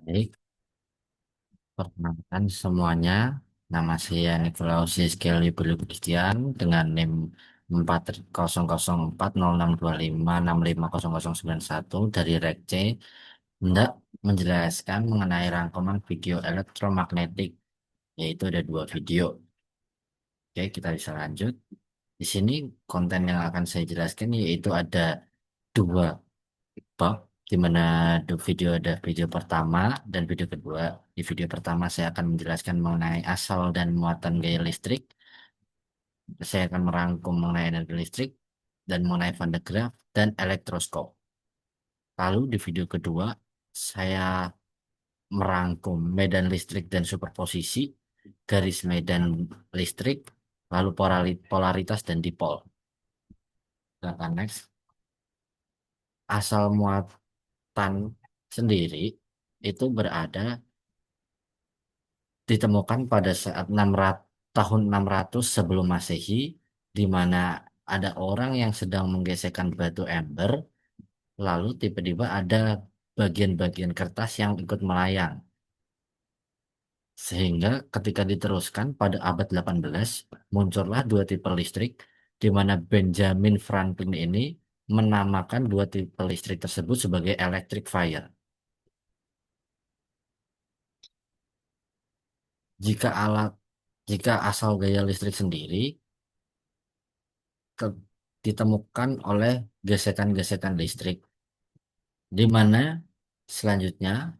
Baik, perkenalkan semuanya. Nama saya Nikolaus Rizkyli Belu Christian dengan NIM 40040625625650091 dari RECC hendak menjelaskan mengenai rangkuman video elektromagnetik, yaitu ada dua video. Oke, kita bisa lanjut. Di sini konten yang akan saya jelaskan yaitu ada dua bab, di mana ada video pertama dan video kedua. Di video pertama saya akan menjelaskan mengenai asal dan muatan gaya listrik. Saya akan merangkum mengenai energi listrik dan mengenai Van de Graaff dan elektroskop. Lalu di video kedua saya merangkum medan listrik dan superposisi, garis medan listrik, lalu polaritas dan dipol. Silakan next. Asal muatan sendiri itu ditemukan pada saat tahun 600 sebelum Masehi, di mana ada orang yang sedang menggesekkan batu ember, lalu tiba-tiba ada bagian-bagian kertas yang ikut melayang. Sehingga ketika diteruskan pada abad 18, muncullah dua tipe listrik, di mana Benjamin Franklin ini menamakan dua tipe listrik tersebut sebagai electric fire. Jika alat, jika asal gaya listrik sendiri ke- ditemukan oleh gesekan-gesekan listrik, di mana selanjutnya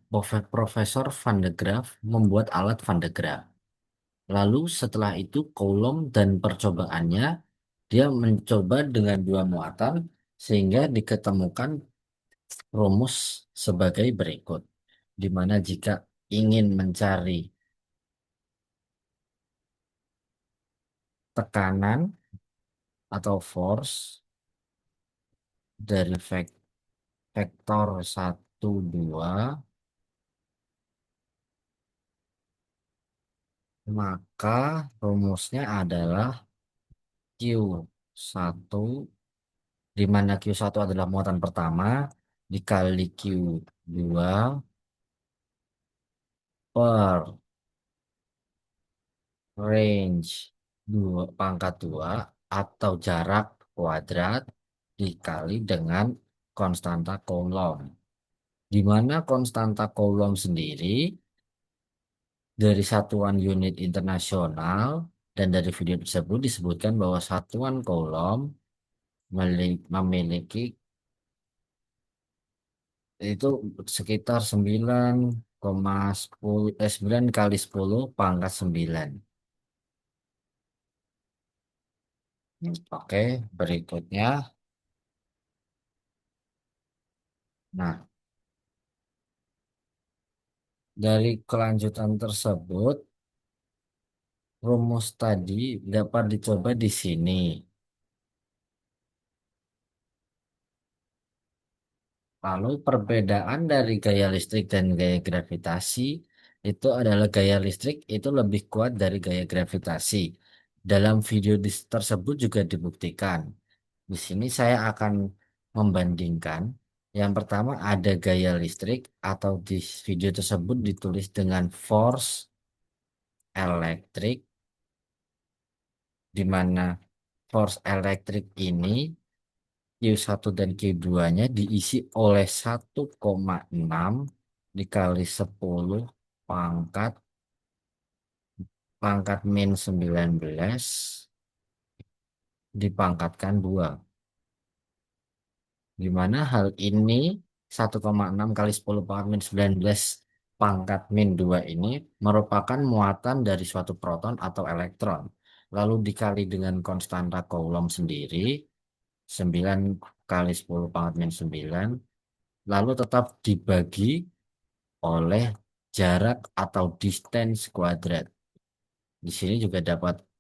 Profesor Van de Graaff membuat alat Van de Graaff. Lalu setelah itu Coulomb dan percobaannya, dia mencoba dengan dua muatan sehingga diketemukan rumus sebagai berikut, di mana jika ingin mencari tekanan atau force dari vektor satu 2, maka rumusnya adalah Q1, di mana Q1 adalah muatan pertama dikali Q2 per range 2 pangkat 2 atau jarak kuadrat dikali dengan konstanta Coulomb. Di mana konstanta Coulomb sendiri dari satuan unit internasional dan dari video tersebut disebutkan bahwa satuan Coulomb memiliki itu sekitar 9 kali 10 pangkat 9. Oke, berikutnya. Nah, dari kelanjutan tersebut, rumus tadi dapat dicoba di sini. Lalu perbedaan dari gaya listrik dan gaya gravitasi itu adalah gaya listrik itu lebih kuat dari gaya gravitasi. Dalam video tersebut juga dibuktikan. Di sini saya akan membandingkan. Yang pertama ada gaya listrik atau di video tersebut ditulis dengan force elektrik, di mana force elektrik ini Q1 dan Q2-nya diisi oleh 1,6 dikali 10 pangkat pangkat min 19 dipangkatkan 2. Di mana hal ini 1,6 kali 10 pangkat min 19 pangkat min 2 ini merupakan muatan dari suatu proton atau elektron. Lalu dikali dengan konstanta Coulomb sendiri, 9 kali 10 pangkat min 9, lalu tetap dibagi oleh jarak atau distance kuadrat. Di sini juga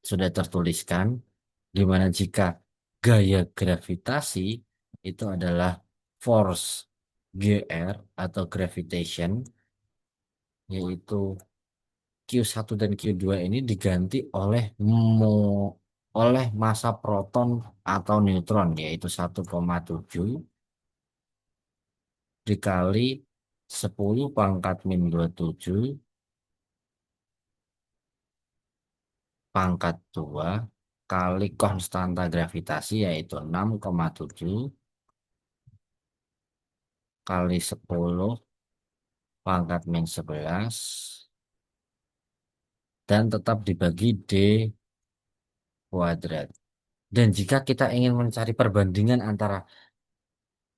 sudah tertuliskan di mana jika gaya gravitasi itu adalah force GR atau gravitation, yaitu Q1 dan Q2 ini diganti oleh massa proton atau neutron, yaitu 1,7 dikali 10 pangkat min 27 pangkat 2 kali konstanta gravitasi yaitu 6,7 kali 10 pangkat min 11 dan tetap dibagi D kuadrat. Dan jika kita ingin mencari perbandingan antara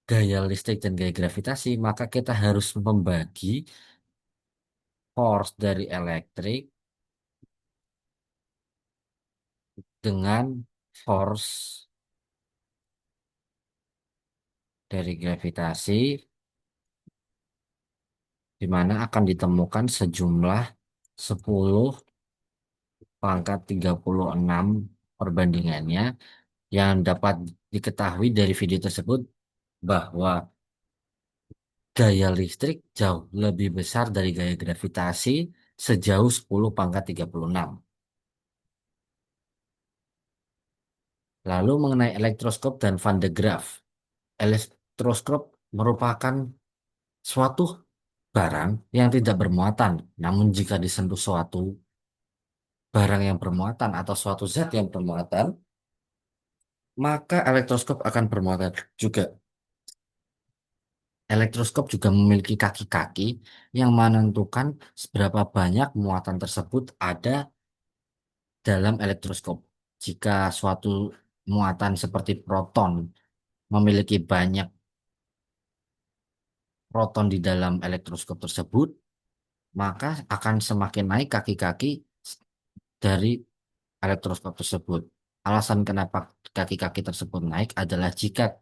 gaya listrik dan gaya gravitasi, maka kita harus membagi force dari elektrik dengan force dari gravitasi, di mana akan ditemukan sejumlah 10 pangkat 36 perbandingannya yang dapat diketahui dari video tersebut bahwa gaya listrik jauh lebih besar dari gaya gravitasi sejauh 10 pangkat 36. Lalu mengenai elektroskop dan Van de Graaff. Elektroskop merupakan suatu barang yang tidak bermuatan, namun jika disentuh suatu barang yang bermuatan atau suatu zat yang bermuatan, maka elektroskop akan bermuatan juga. Elektroskop juga memiliki kaki-kaki yang menentukan seberapa banyak muatan tersebut ada dalam elektroskop. Jika suatu muatan seperti proton memiliki banyak proton di dalam elektroskop tersebut, maka akan semakin naik kaki-kaki dari elektroskop tersebut. Alasan kenapa kaki-kaki tersebut naik adalah jika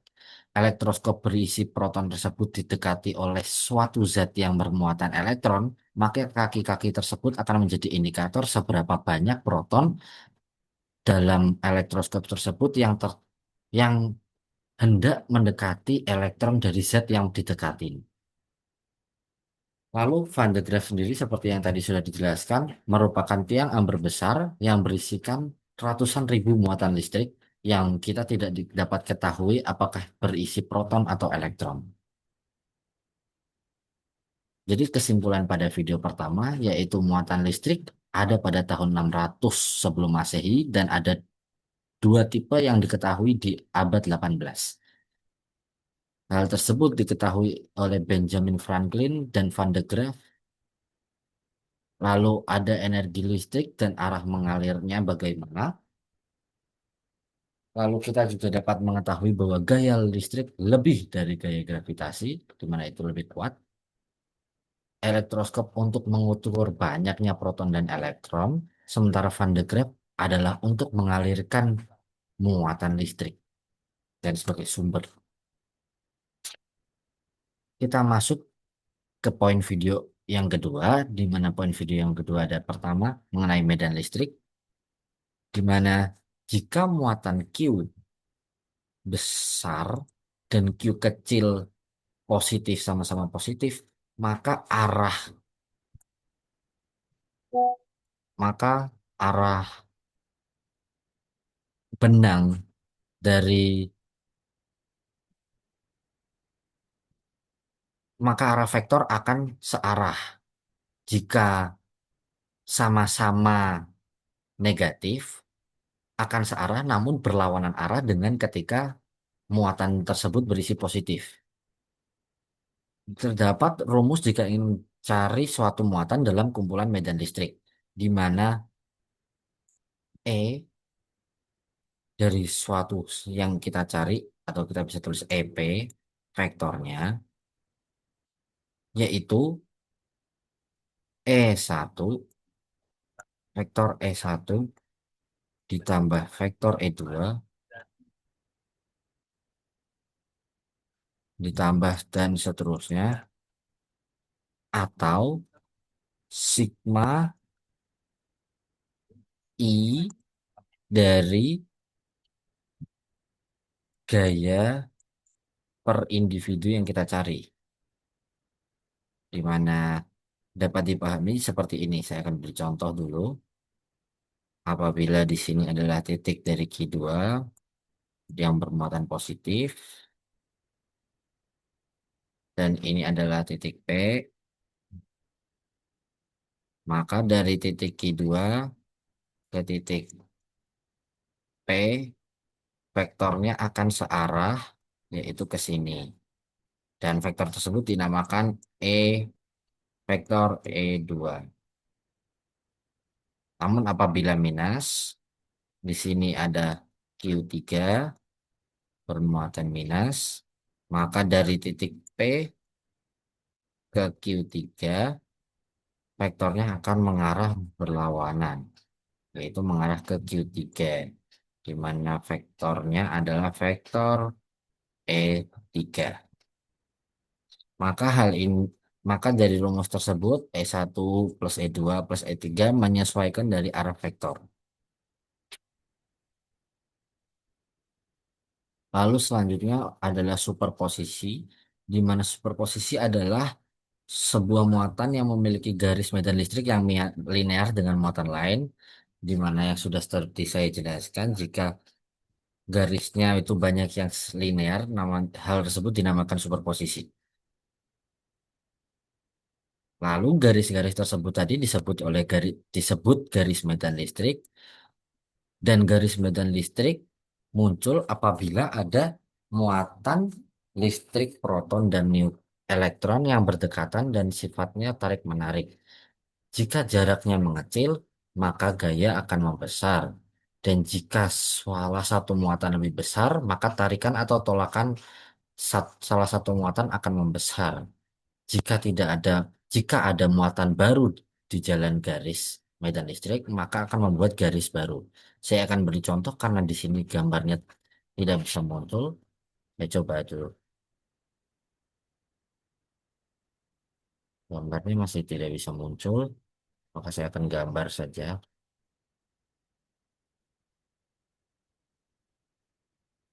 elektroskop berisi proton tersebut didekati oleh suatu zat yang bermuatan elektron, maka kaki-kaki tersebut akan menjadi indikator seberapa banyak proton dalam elektroskop tersebut yang hendak mendekati elektron dari zat yang didekati. Lalu Van de Graaff sendiri seperti yang tadi sudah dijelaskan merupakan tiang amber besar yang berisikan ratusan ribu muatan listrik yang kita tidak dapat ketahui apakah berisi proton atau elektron. Jadi kesimpulan pada video pertama yaitu muatan listrik ada pada tahun 600 sebelum Masehi dan ada dua tipe yang diketahui di abad 18. Hal tersebut diketahui oleh Benjamin Franklin dan Van de Graaff. Lalu ada energi listrik dan arah mengalirnya bagaimana. Lalu kita juga dapat mengetahui bahwa gaya listrik lebih dari gaya gravitasi, di mana itu lebih kuat. Elektroskop untuk mengukur banyaknya proton dan elektron, sementara Van de Graaff adalah untuk mengalirkan muatan listrik dan sebagai sumber. Kita masuk ke poin video yang kedua, di mana poin video yang kedua ada pertama mengenai medan listrik, di mana jika muatan Q besar dan Q kecil positif sama-sama positif, maka maka arah benang dari maka arah vektor akan searah. Jika sama-sama negatif akan searah namun berlawanan arah dengan ketika muatan tersebut berisi positif. Terdapat rumus jika ingin cari suatu muatan dalam kumpulan medan listrik, di mana E dari suatu yang kita cari atau kita bisa tulis EP vektornya yaitu E1 vektor E1 ditambah vektor E2 ditambah dan seterusnya atau sigma I dari gaya per individu yang kita cari, di mana dapat dipahami seperti ini. Saya akan beri contoh dulu. Apabila di sini adalah titik dari Q2 yang bermuatan positif, dan ini adalah titik P, Maka dari titik Q2 ke titik P, vektornya akan searah, yaitu ke sini. Dan vektor tersebut dinamakan E vektor E2. Namun apabila minus, di sini ada Q3 bermuatan minus, maka dari titik P ke Q3 vektornya akan mengarah berlawanan, yaitu mengarah ke Q3, di mana vektornya adalah vektor E3. Maka hal ini, maka dari rumus tersebut E1 plus E2 plus E3 menyesuaikan dari arah vektor. Lalu selanjutnya adalah superposisi, di mana superposisi adalah sebuah muatan yang memiliki garis medan listrik yang linear dengan muatan lain, di mana yang sudah seperti saya jelaskan, jika garisnya itu banyak yang linear, hal tersebut dinamakan superposisi. Lalu garis-garis tersebut tadi disebut garis medan listrik, dan garis medan listrik muncul apabila ada muatan listrik proton dan elektron yang berdekatan dan sifatnya tarik-menarik. Jika jaraknya mengecil, maka gaya akan membesar. Dan jika salah satu muatan lebih besar, maka tarikan atau tolakan salah satu muatan akan membesar. Jika tidak ada, jika ada muatan baru di jalan garis medan listrik, maka akan membuat garis baru. Saya akan beri contoh karena di sini gambarnya tidak bisa muncul. Saya coba dulu. Gambarnya masih tidak bisa muncul, maka saya akan gambar saja.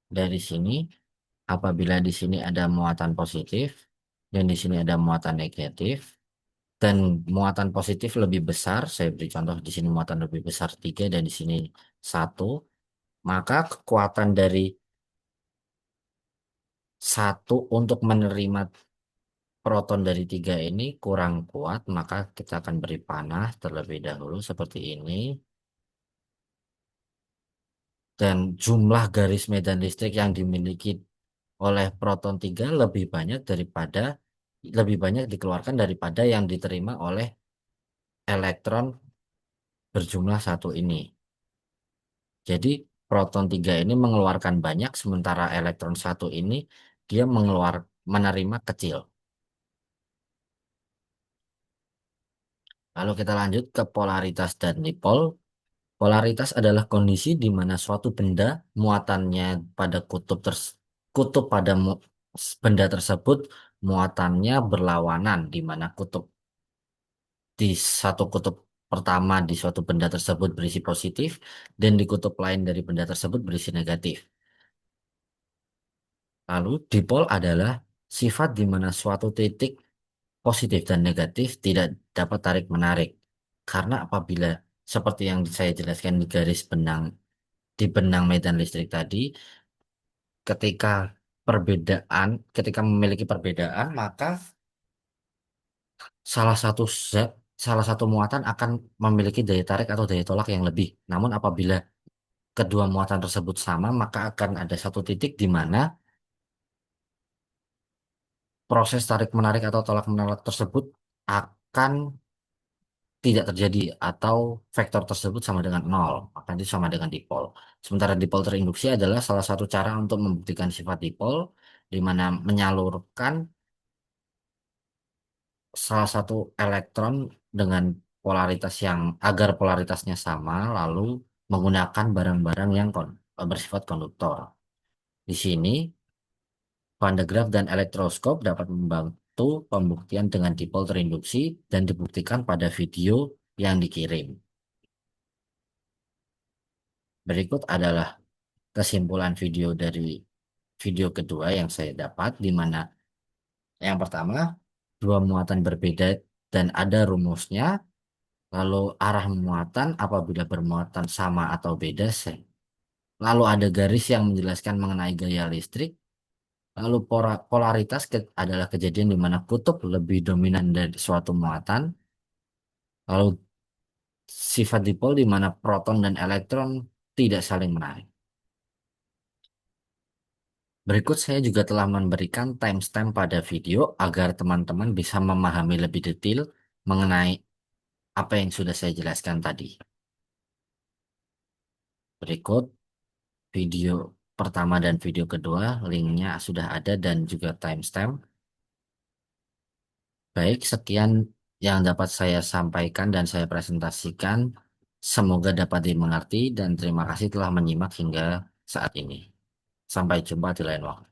Dari sini, apabila di sini ada muatan positif dan di sini ada muatan negatif, dan muatan positif lebih besar, saya beri contoh di sini muatan lebih besar 3 dan di sini 1, maka kekuatan dari satu untuk menerima proton dari 3 ini kurang kuat, maka kita akan beri panah terlebih dahulu seperti ini. Dan jumlah garis medan listrik yang dimiliki oleh proton 3 lebih banyak dikeluarkan daripada yang diterima oleh elektron berjumlah satu ini. Jadi proton 3 ini mengeluarkan banyak, sementara elektron satu ini dia menerima kecil. Lalu kita lanjut ke polaritas dan dipol. Polaritas adalah kondisi di mana suatu benda muatannya pada kutub pada benda tersebut muatannya berlawanan, di mana kutub di satu kutub pertama di suatu benda tersebut berisi positif dan di kutub lain dari benda tersebut berisi negatif. Lalu dipol adalah sifat di mana suatu titik positif dan negatif tidak dapat tarik-menarik. Karena apabila seperti yang saya jelaskan di di benang medan listrik tadi, ketika ketika memiliki perbedaan, maka salah satu zat, salah satu muatan akan memiliki daya tarik atau daya tolak yang lebih. Namun apabila kedua muatan tersebut sama, maka akan ada satu titik di mana proses tarik-menarik atau tolak-menolak tersebut akan tidak terjadi atau vektor tersebut sama dengan nol, maka itu sama dengan dipol. Sementara dipol terinduksi adalah salah satu cara untuk membuktikan sifat dipol, di mana menyalurkan salah satu elektron dengan polaritas yang agar polaritasnya sama, lalu menggunakan barang-barang yang bersifat konduktor. Di sini, Van de Graaff dan elektroskop dapat membantu pembuktian dengan dipol terinduksi dan dibuktikan pada video yang dikirim. Berikut adalah kesimpulan video dari video kedua yang saya dapat, di mana yang pertama, dua muatan berbeda dan ada rumusnya. Lalu arah muatan apabila bermuatan sama atau beda. Lalu ada garis yang menjelaskan mengenai gaya listrik. Lalu polaritas adalah kejadian di mana kutub lebih dominan dari suatu muatan. Lalu sifat dipol di mana proton dan elektron tidak saling menarik. Berikut saya juga telah memberikan timestamp pada video agar teman-teman bisa memahami lebih detail mengenai apa yang sudah saya jelaskan tadi. Berikut video pertama dan video kedua, linknya sudah ada dan juga timestamp. Baik, sekian yang dapat saya sampaikan dan saya presentasikan. Semoga dapat dimengerti dan terima kasih telah menyimak hingga saat ini. Sampai jumpa di lain waktu.